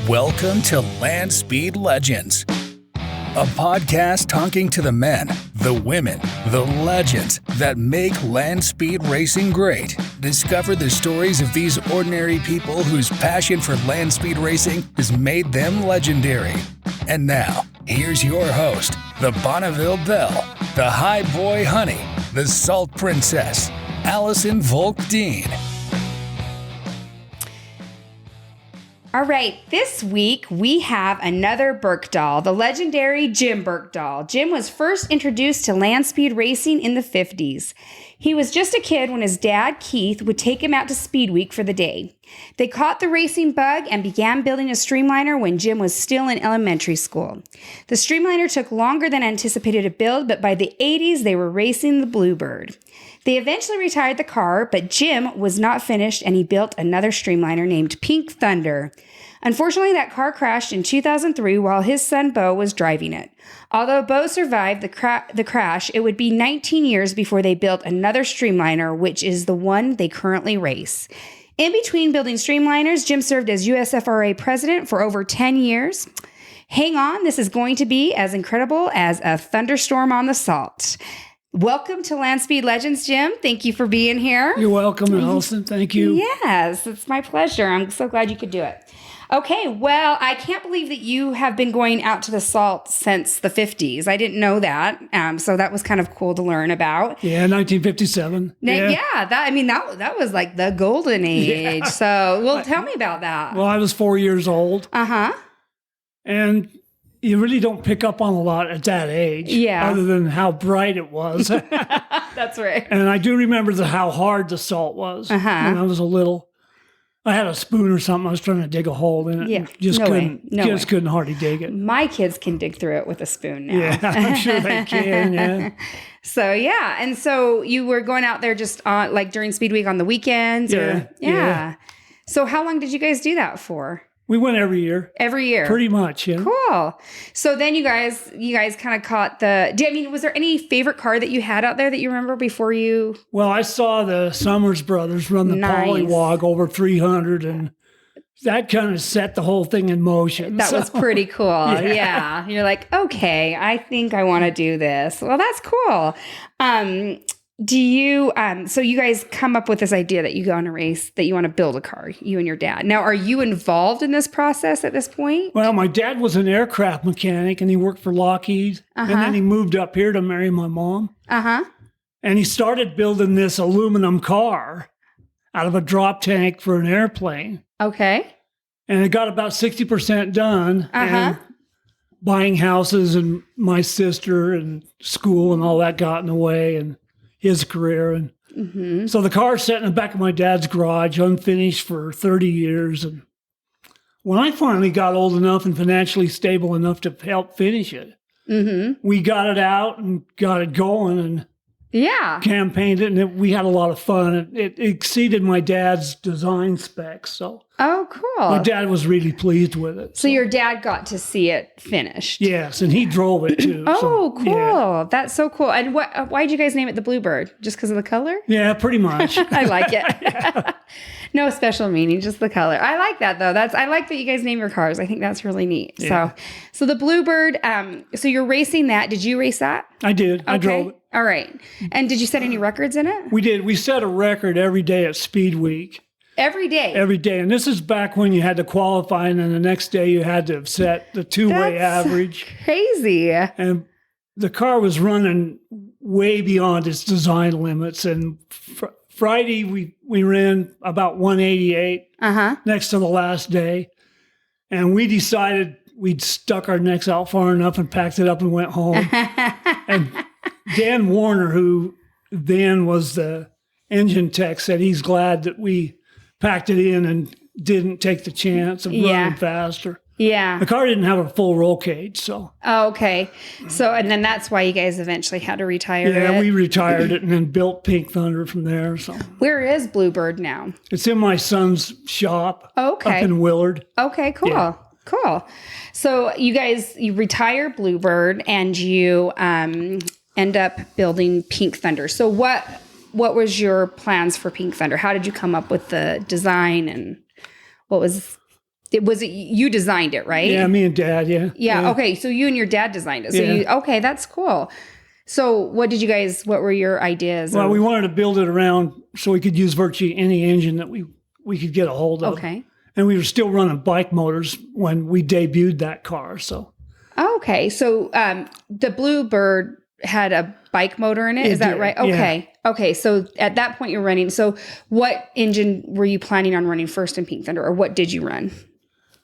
Welcome to Land Speed Legends, a podcast talking to the men, the women, the legends that make land speed racing great. Discover the stories of these ordinary people whose passion for land speed racing has made them legendary. And now, here's your host, the Bonneville Belle, the High Boy Honey, the Salt Princess, Allison Volk-Dean. All right, this week we have another Burkdoll, the legendary Jim Burkdoll. Jim was first introduced to land speed racing in the 50s. He was just a kid when his dad, Keith, would take him out to Speed Week for the day. They caught the racing bug and began building a streamliner when Jim was still in elementary school. The streamliner took longer than anticipated to build, but by the 80s they were racing the Bluebird. They eventually retired the car, but Jim was not finished and he built another streamliner named Pink Thunder. Unfortunately, that car crashed in 2003 while his son Bo was driving it. Although Bo survived the crash, it would be 19 years before they built another streamliner, which is the one they currently race. In between building streamliners, Jim served as USFRA president for over 10 years. Hang on, this is going to be as incredible as a thunderstorm on the salt. Welcome to Land Speed Legends, Jim. Thank you for being here. You're welcome, Allison. Thank you. Yes, it's my pleasure. I'm so glad you could do it. Okay, well, I can't believe that you have been going out to the salt since the 50s. I didn't know that, so that was kind of cool to learn about. Yeah, 1957. That was like the golden age. Yeah. So, tell me about that. Well, I was 4 years old. Uh-huh. And you really don't pick up on a lot at that age. Yeah. Other than how bright it was. That's right. And I do remember how hard the salt was when I was a little. I had a spoon or something. I was trying to dig a hole in it. Yeah. Just couldn't hardly dig it. My kids can dig through it with a spoon now. Yeah, I'm sure they can, yeah. So, yeah. And so you were going out there just on, like during Speed Week on the weekends? Yeah. So how long did you guys do that for? We went every year. Every year? Pretty much, yeah. Cool. So then you guys kind of caught was there any favorite car that you had out there that you remember before you? Well, I saw the Summers brothers run the Polywog over 300, and that kind of set the whole thing in motion. That was pretty cool. Yeah. You're like, okay, I think I want to do this. Well, that's cool. Do you, so you guys come up with this idea that you go on a race, that you want to build a car, you and your dad. Now, are you involved in this process at this point? Well, my dad was an aircraft mechanic and he worked for Lockheed. And then he moved up here to marry my mom. And he started building this aluminum car out of a drop tank for an airplane. Okay. And it got about 60% done. And buying houses and my sister and school and all that got in the way. And his career. And so the car sat in the back of my dad's garage, unfinished for 30 years. And when I finally got old enough and financially stable enough to help finish it, we got it out and got it going and campaigned it. And we had a lot of fun. It exceeded my dad's design specs. So cool. My dad was really pleased with it. So your dad got to see it finished. Yes, and he drove it too. Cool. Yeah. That's so cool. And why'd you guys name it the Bluebird? Just because of the color? Yeah, pretty much. I like it. No special meaning, just the color. I like that though. I like that you guys name your cars. I think that's really neat. Yeah. So the Bluebird, so you're racing that. Did you race that? I did. Okay. I drove it. All right. And did you set any records in it? We did. We set a record every day at Speed Week. Every day? Every day. And this is back when you had to qualify, and then the next day you had to set the two-way average. Crazy. And the car was running way beyond its design limits. And Friday, we ran about 188 next to the last day. And we decided we'd stuck our necks out far enough and packed it up and went home. And Dan Warner, who then was the engine tech, said he's glad that we packed it in and didn't take the chance of running faster. Yeah. The car didn't have a full roll cage, so. Oh, okay. So, and then that's why you guys eventually had to retire it. Yeah, we retired it and then built Pink Thunder from there. So. Where is Bluebird now? It's in my son's shop up in Willard. Okay, cool. Yeah. Cool. So you retire Bluebird and you end up building Pink Thunder. So what was your plans for Pink Thunder? How did you come up with the design and what was Was it you designed it, right? Yeah, me and Dad, Yeah. Okay. So you and your dad designed it. So okay, that's cool. So what were your ideas? Well, we wanted to build it around so we could use virtually any engine that we could get a hold of. Okay. And we were still running bike motors when we debuted that car. So. Okay. So the Bluebird had a bike motor in it. Is that right? Okay. Yeah. Okay. So at that point you're running. So what engine were you planning on running first in Pink Thunder, or what did you run?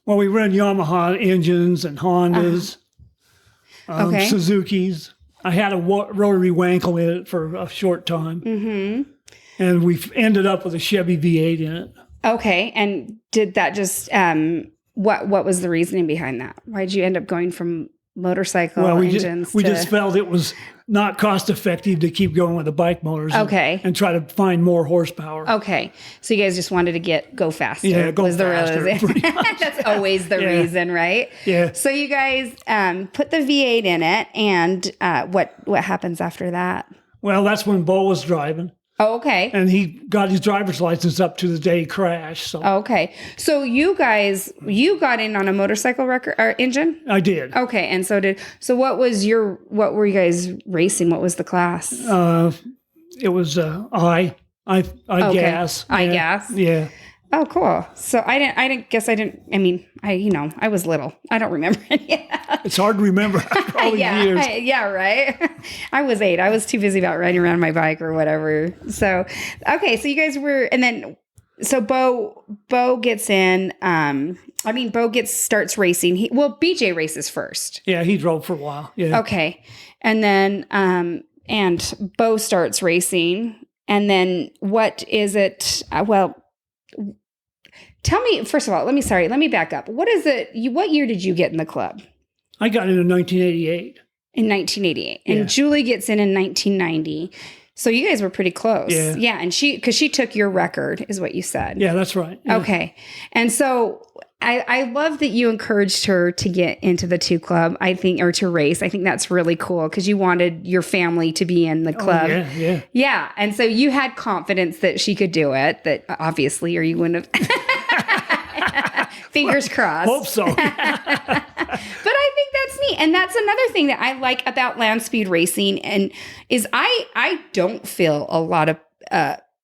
Well, we ran Yamaha engines and Hondas, Suzuki's. I had a rotary Wankel in it for a short time. Mm-hmm. And we ended up with a Chevy V8 in it. Okay. And did that just, what was the reasoning behind that? Why did you end up going from motorcycle engines we just felt it was not cost effective to keep going with the bike motors and try to find more horsepower. Okay. So you guys just wanted to go faster. Yeah, go faster. That's always the reason, right? Yeah. So you guys put the V8 in it, and what happens after that? Well, that's when Bo was driving. Oh, okay. And he got his driver's license up to the day he crashed. So. Okay. So you got in on a motorcycle engine? I did. Okay. And so what were you guys racing? What was the class? It was I gas. I gas. Yeah. Oh, cool. So I was little. I don't remember any of that. It's hard to remember after all these years. Right. I was 8. I was too busy about riding around my bike or whatever. So, okay. So you guys were, and then, so Bo gets in, starts racing. BJ races first. Yeah. He drove for a while. Yeah. Okay. And then, and Bo starts racing. And then what is it? Tell me, first of all, let me back up. What is it? What year did you get in the club? I got in 1988. In 1988. Yeah. And Julie gets in 1990. So you guys were pretty close. Yeah. Yeah. And because she took your record, is what you said. Yeah, that's right. Yeah. Okay. And so I love that you encouraged her to get into the 2 club, I think, or to race. I think that's really cool because you wanted your family to be in the club. Oh, yeah. Yeah. And so you had confidence that she could do it, that obviously, or you wouldn't have. Fingers crossed. Hope so. But I think that's neat. And that's another thing that I like about land speed racing, and is I don't feel a lot of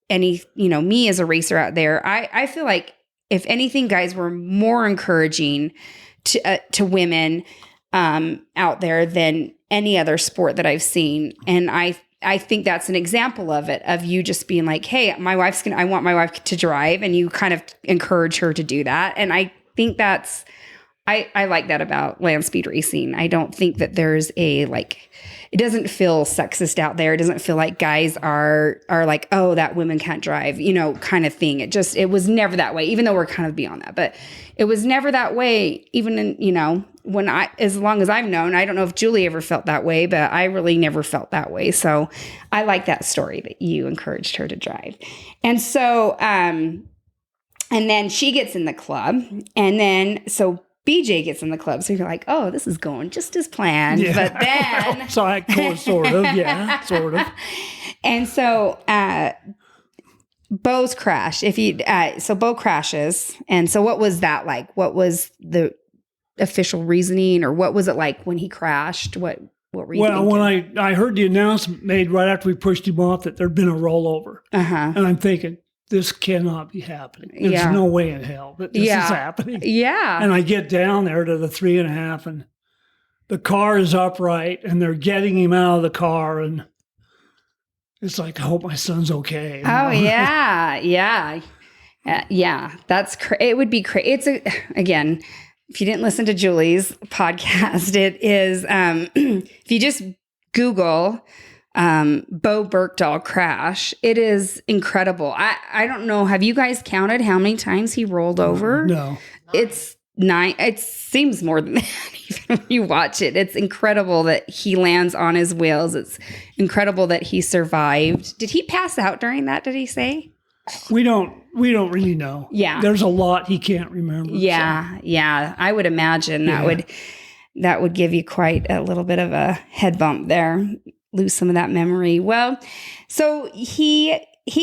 me as a racer out there. I feel like, if anything, guys were more encouraging to women out there than any other sport that I've seen. And I think that's an example of it, of you just being like, hey, I want my wife to drive, and you kind of encourage her to do that. And I think I like that about land speed racing. I don't think that there's it doesn't feel sexist out there. It doesn't feel like guys are like, oh, that women can't drive, kind of thing. It was never that way, even though we're kind of beyond that, but it was never that way. Even in, as long as I've known, I don't know if Julie ever felt that way, but I really never felt that way. So I like that story that you encouraged her to drive. And so, and then she gets in the club, and then, so BJ gets in the club. So you're like, oh, this is going just as planned. Yeah. But then. Sort of. Yeah, sort of. And so Bo's crash. So Bo crashes. And so what was that like? What was the official reasoning, or what was it like when he crashed? What were you thinking? When I heard the announcement made right after we pushed him off that there'd been a rollover. And I'm thinking, this cannot be happening. There's no way in hell that this is happening. Yeah. And I get down there to the 3.5, and the car is upright, and they're getting him out of the car, and it's like, I hope my son's okay. Oh, yeah. Yeah. That's it would be crazy. It's again, if you didn't listen to Julie's podcast, it is, if you just Google Bo Burkdoll crash, it is incredible. I don't know. Have you guys counted how many times he rolled over? No. It's 9. It seems more than that even when you watch it. It's incredible that he lands on his wheels. It's incredible that he survived. Did he pass out during that, did he say? We don't really know. Yeah. There's a lot he can't remember. Yeah. So. Yeah. I would imagine that would give you quite a little bit of a head bump there. Lose some of that memory. Well, so he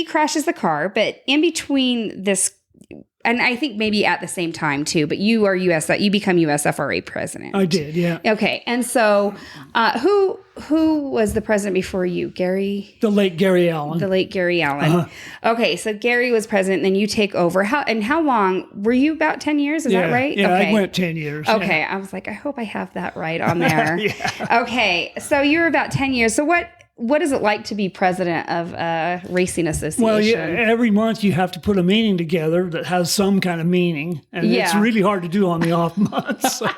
crashes the car, but in between this, and I think maybe at the same time too, but you become USFRA president. I did, yeah. Okay. And so who was the president before you? Gary? The late Gary Allen. The late Gary Allen. Okay. So Gary was president, and then you take over. How long? Were you about 10 years? Is that right? Yeah, okay. I went 10 years. Okay. Yeah. I was like, I hope I have that right on there. Yeah. Okay. So you're about 10 years. So what is it like to be president of a racing association? Well, every month you have to put a meeting together that has some kind of meaning. And it's really hard to do on the off months. So.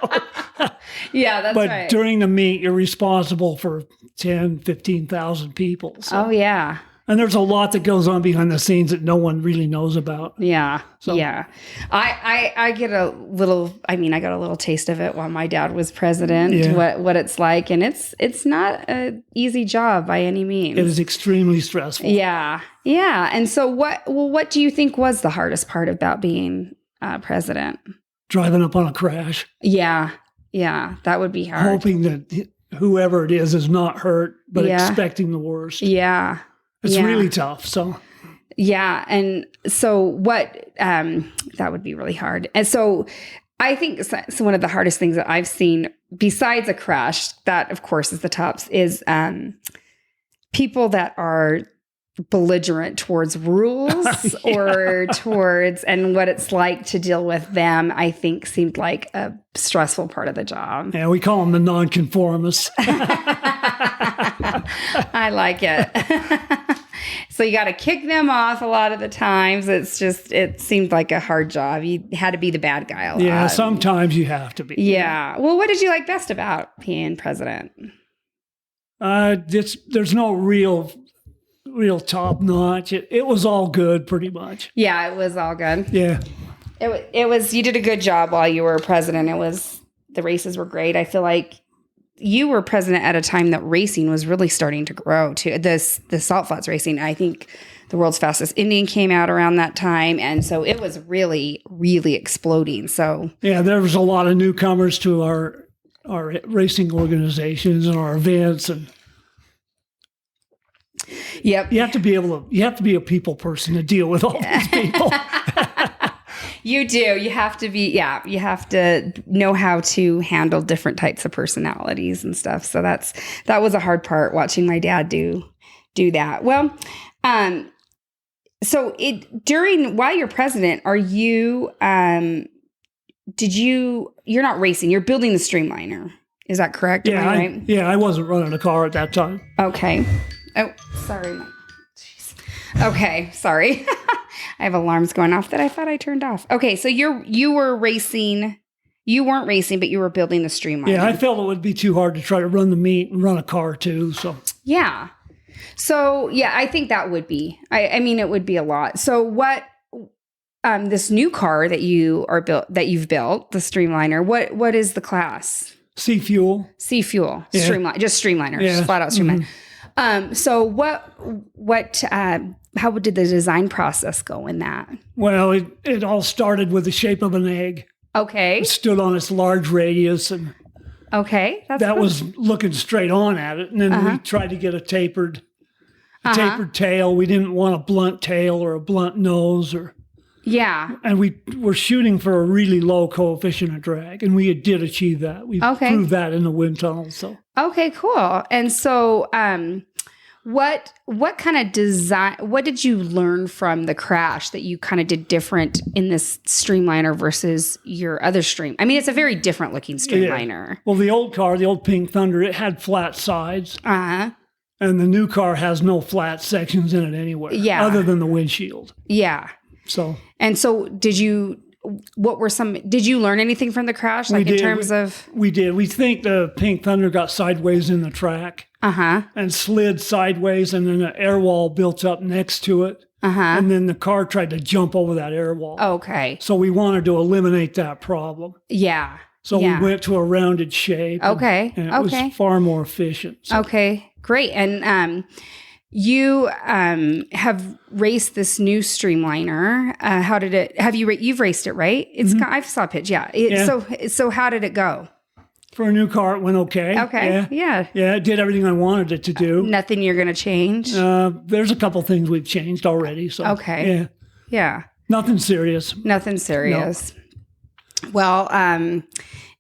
Yeah, that's but right. But during the meet, you're responsible for 10, 15,000 people. So. Oh, yeah. And there's a lot that goes on behind the scenes that no one really knows about. Yeah. So. Yeah. I get a little, I got a little taste of it while my dad was president, what it's like. And it's not an easy job by any means. It is extremely stressful. Yeah. Yeah. And so what do you think was the hardest part about being president? Driving up on a crash. Yeah. Yeah. That would be hard. Hoping that whoever it is not hurt, but expecting the worst. Yeah. It's really tough. So, yeah. And so what, that would be really hard. And so I think so one of the hardest things that I've seen besides a crash, that of course is the tops, is people that are belligerent towards rules or towards, and what it's like to deal with them, I think seemed like a stressful part of the job. Yeah, we call them the nonconformists. I like it. So you got to kick them off a lot of the times. It seemed like a hard job. You had to be the bad guy a lot. Yeah, sometimes you have to be. Yeah. Well, what did you like best about being president? There's no real top notch. It was all good pretty much. Yeah, it was all good. Yeah. It was, you did a good job while you were president. The races were great. I feel like you were president at a time that racing was really starting to grow too. The salt flats racing, I think the world's fastest Indian came out around that time. And so it was really, really exploding. So yeah, there was a lot of newcomers to our racing organizations and our events. And yep. You have to be a people person to deal with all these people. You do. You have to be, you have to know how to handle different types of personalities and stuff. So that was a hard part, watching my dad do that. Well, so while you're president, are you, you're not racing, you're building the streamliner. Is that correct? Yeah. Am I right? I wasn't running a car at that time. Okay. Oh, sorry. Jeez. Okay. Sorry. I have alarms going off that I thought I turned off. Okay, so you were racing. You weren't racing, but you were building the streamliner. Yeah, I felt it would be too hard to try to run the meet and run a car too. So yeah. So yeah, I think that would be. I mean, it would be a lot. So what? This new car that you've built, the streamliner. What is the class? C Fuel. C Fuel. Yeah. Just streamliner. Yeah. Just flat out streamliner. Mm-hmm. So what? How did the design process go in that? Well, it all started with the shape of an egg. Okay. It stood on its large radius, and okay, that was looking straight on at it. And then we tried to get a tapered tail. We didn't want a blunt tail or a blunt nose, and we were shooting for a really low coefficient of drag, and we did achieve that. We proved that in the wind tunnel. So okay, cool. And so, what kind of design? What did you learn from the crash that you kind of did different in this streamliner versus your other stream? I mean, it's a very different looking streamliner. Yeah. Well, the old car, the old Pink Thunder, it had flat sides. And the new car has no flat sections in it anywhere. Yeah. Other than the windshield. Yeah. So did you learn anything from the crash? Like in terms of? We did. We think the Pink Thunder got sideways in the track. And slid sideways, and then an air wall built up next to it. And then the car tried to jump over that air wall. Okay. So we wanted to eliminate that problem. Yeah. So we went to a rounded shape. Okay. And it was far more efficient. So. Okay. Great. And you have raced this new streamliner. How did it? You've raced it, right? I've saw a pitch. Yeah. So how did it go? For a new car, it went okay. Okay. Yeah. Yeah, it did everything I wanted it to do. Nothing you're going to change? There's a couple things we've changed already. So okay. Yeah. Nothing serious. Nothing serious. No. Well, and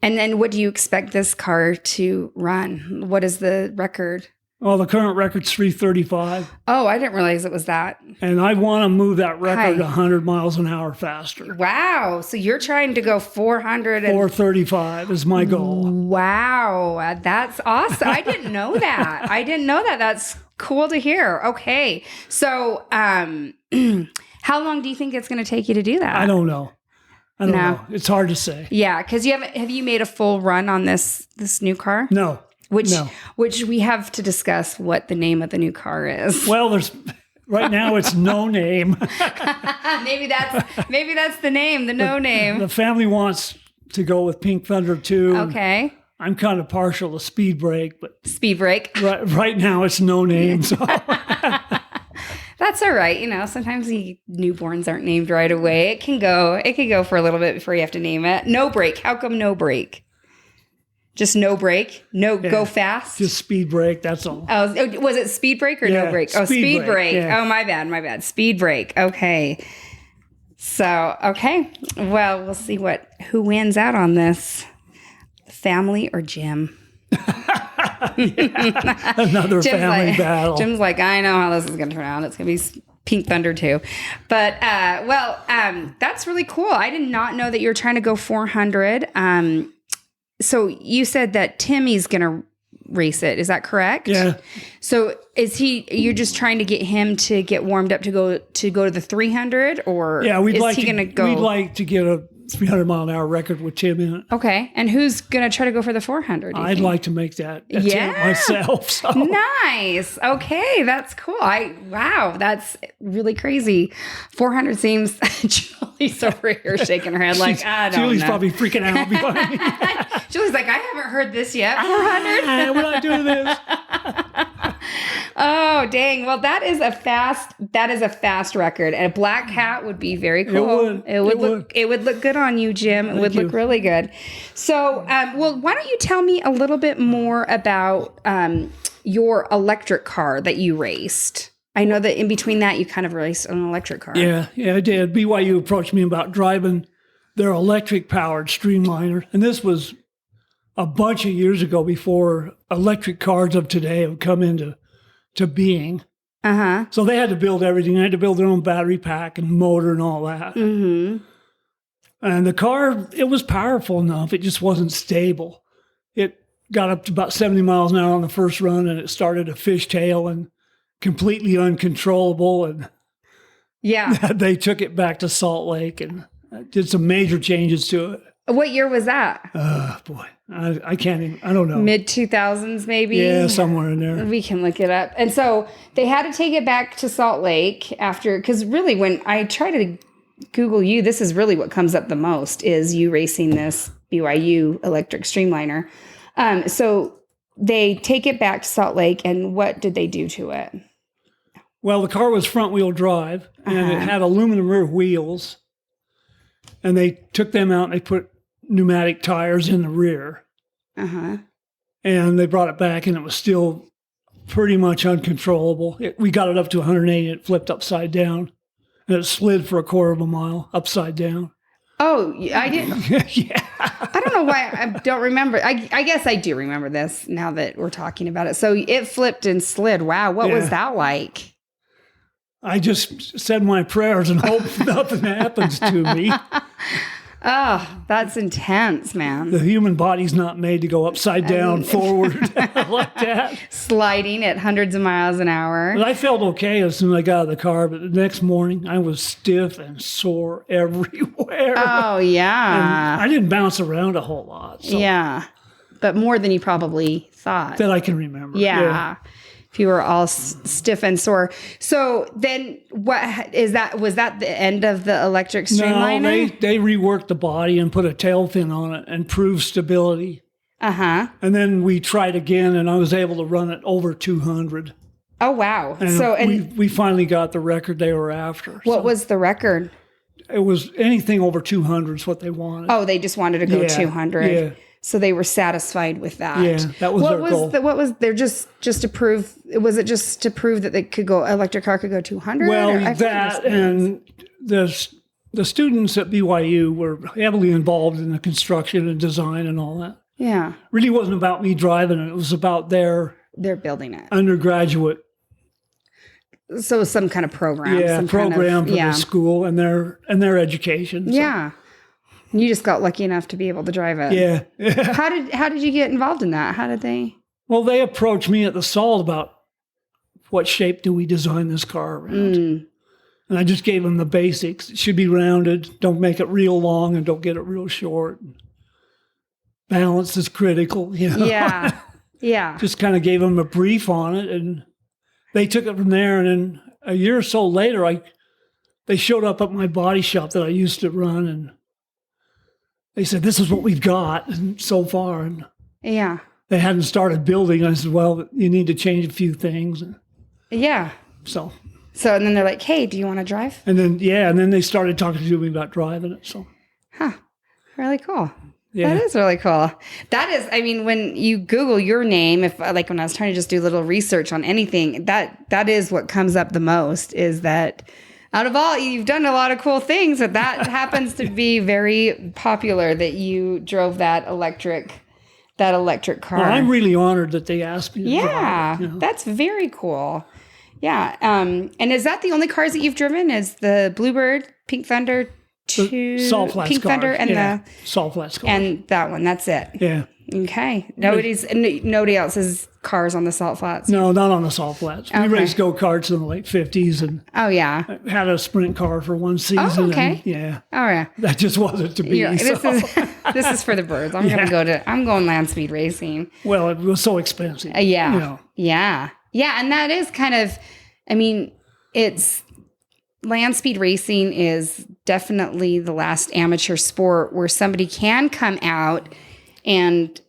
then what do you expect this car to run? What is the record? Well, the current record's 335. Oh, I didn't realize it was that. And I want to move that record 100 miles an hour faster. Wow. So you're trying to go 435 is my goal. Wow. That's awesome. I didn't know that. That's cool to hear. Okay. So how long do you think it's going to take you to do that? I don't know. I don't know. It's hard to say. Yeah. Because have you made a full run on this new car? No. Which we have to discuss what the name of the new car is. Well, right now it's No Name. maybe that's the name, the No Name. The family wants to go with Pink Thunder too. Okay. I'm kind of partial to Speed Brake, but Speed Brake. Right now it's No Name. So that's all right. Sometimes the newborns aren't named right away. It can go for a little bit before you have to name it. No Brake. How come No Brake? Just no brake? Go fast? Just Speed Brake, that's all. Oh, was it Speed Brake or No Brake? Oh, Speed Brake. Yeah. Oh, my bad. Speed Brake. Okay. So, okay. Well, we'll see who wins out on this. Family or Jim? Another family battle. Jim's like, I know how this is going to turn out. It's going to be Pink Thunder too. But, that's really cool. I did not know that you were trying to go 400. So you said that Timmy's going to race it. Is that correct? Yeah. So you're just trying to get him to get warmed up to go to the 300 or we'd like to get a 300 mile an hour record with Tim in it. Okay. And who's going to try to go for the 400? I'd like to make that myself. So. Nice. Okay. That's cool. Wow. That's really crazy. 400 seems, Julie's over here shaking her head like, I don't know. Julie's probably freaking out behind me. Julie's like, I haven't heard this yet. 400? When I do this. Oh, dang. Well, that is a fast record. And a black hat would be very cool. It would look good on you, Jim. It would look really good. So, why don't you tell me a little bit more about your electric car that you raced? I know that in between that, you kind of raced an electric car. Yeah, I did. BYU approached me about driving their electric-powered streamliner. And this was a bunch of years ago before electric cars of today have come into being. Uh-huh. So they had to build everything. They had to build their own battery pack and motor and all that. Mm-hmm. And the car, it was powerful enough. It just wasn't stable. It got up to about 70 miles an hour on the first run, and it started to fishtail and completely uncontrollable. And they took it back to Salt Lake and did some major changes to it. What year was that? Boy, I can't even, I don't know. Mid-2000s maybe? Yeah, somewhere in there. We can look it up. And so they had to take it back to Salt Lake because really when I try to Google you, this is really what comes up the most is you racing this BYU electric streamliner. So they take it back to Salt Lake, and what did they do to it? Well, the car was front-wheel drive, and it had aluminum rear wheels. And they took them out and they put pneumatic tires in the rear. Uh-huh. And they brought it back, and it was still pretty much uncontrollable. We got it up to 180, and it flipped upside down. And it slid for a quarter of a mile upside down. Oh, I didn't. Yeah. I don't know why I don't remember. I guess I do remember this now that we're talking about it. So it flipped and slid. Wow. What was that like? I just said my prayers and hope nothing happens to me. Oh, that's intense, man. The human body's not made to go upside down, forward like that. Sliding at hundreds of miles an hour. But I felt okay as soon as I got out of the car, but the next morning I was stiff and sore everywhere. Oh, yeah. And I didn't bounce around a whole lot. So. Yeah, but more than you probably thought. That I can remember. Yeah. If you were all stiff and sore. So then what is that? Was that the end of the electric streamliner? No, they reworked the body and put a tail fin on it and improved stability. Uh-huh. And then we tried again, and I was able to run it over 200. Oh, wow. And we finally got the record they were after. What was the record? It was anything over 200 is what they wanted. Oh, they just wanted to go 200. Yeah. So they were satisfied with that. Yeah, that was their goal. What was there just to prove? Was it just to prove that they could go electric car could go 200? Well, that and this the students at BYU were heavily involved in the construction and design and all that. Yeah. Really wasn't about me driving it. It was about their building it. undergraduate. So some kind of program. Yeah, some program for the school and their education. So. Yeah. You just got lucky enough to be able to drive it. Yeah. How did you get involved in that? How did they? Well, they approached me at the SALT about what shape do we design this car around. And I just gave them the basics. It should be rounded. Don't make it real long and don't get it real short. Balance is critical. You know? Yeah. Yeah. Just kind of gave them a brief on it, and they took it from there. And then a year or so later, they showed up at my body shop that I used to run, and they said, "This is what we've got so far." And yeah, they hadn't started building. I said, "Well, you need to change a few things." Yeah. So and then they're like, "Hey, do you want to drive?" And then they started talking to me about driving it. So, really cool. Yeah. That is really cool. That is, I mean, when you Google your name, if like when I was trying to just do a little research on anything, that is what comes up the most, is that out of all, you've done a lot of cool things, that happens to be very popular, that you drove that electric car. Well, I'm really honored that they asked me to drive it, you know? That's very cool. Yeah. And is that the only cars that you've driven? Is the Bluebird, Pink Thunder, Salt Flats Pink Thunder, cars. and the Salt Flats cars. and that one? That's it. Yeah. Okay. Nobody else's cars on the Salt Flats. No, not on the Salt Flats. We raced go-karts in the late 50s and had a sprint car for one season. Oh, okay. And, Oh, yeah. that just wasn't to be. Yeah, so. This is for the birds. I'm going land speed racing. Well, it was so expensive. Yeah. You know. Yeah. Yeah. And that is kind of, I mean, land speed racing is definitely the last amateur sport where somebody can come out and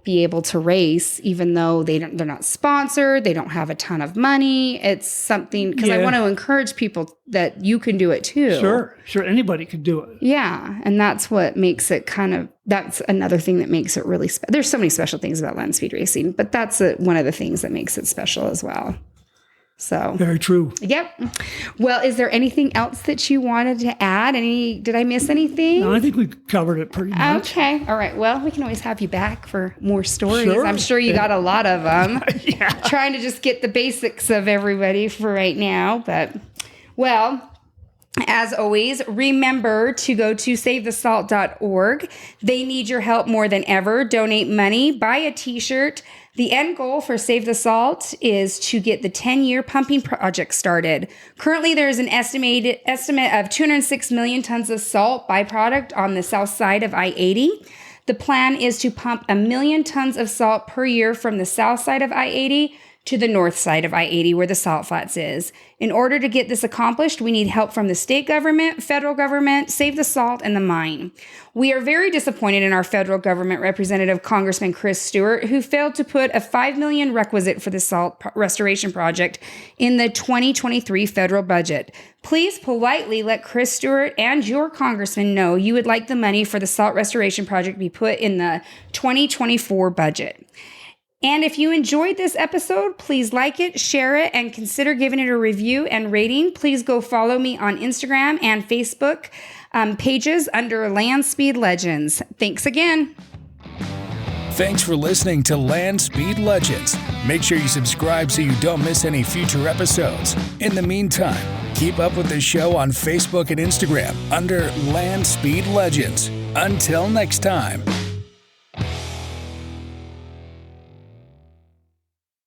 be able to race, even though they're not sponsored, they don't have a ton of money. It's something, because I want to encourage people that you can do it too. Sure, anybody could do it. Yeah, and that's what makes it that's another thing that makes it really special. There's so many special things about land speed racing, but that's one of the things that makes it special as well. So very true. Yep. Well, is there anything else that you wanted to add? Did I miss anything? No, I think we covered it pretty much. Okay. All right. Well, we can always have you back for more stories. Sure. I'm sure you got a lot of them. Yeah. Trying to just get the basics of everybody for right now. But, well, as always, remember to go to SaveTheSalt.org. They need your help more than ever. Donate money, buy a t-shirt. The end goal for Save the Salt is to get the 10-year pumping project started. Currently, there is an estimate of 206 million tons of salt byproduct on the south side of I-80. The plan is to pump 1 million tons of salt per year from the south side of I-80 to the north side of I-80 where the Salt Flats is. In order to get this accomplished, we need help from the state government, federal government, Save the Salt, and the mine. We are very disappointed in our federal government representative, Congressman Chris Stewart, who failed to put a $5 million requisite for the salt restoration project in the 2023 federal budget. Please politely let Chris Stewart and your congressman know you would like the money for the salt restoration project to be put in the 2024 budget. And if you enjoyed this episode, please like it, share it, and consider giving it a review and rating. Please go follow me on Instagram and Facebook pages under Land Speed Legends. Thanks again. Thanks for listening to Land Speed Legends. Make sure you subscribe so you don't miss any future episodes. In the meantime, keep up with the show on Facebook and Instagram under Land Speed Legends. Until next time.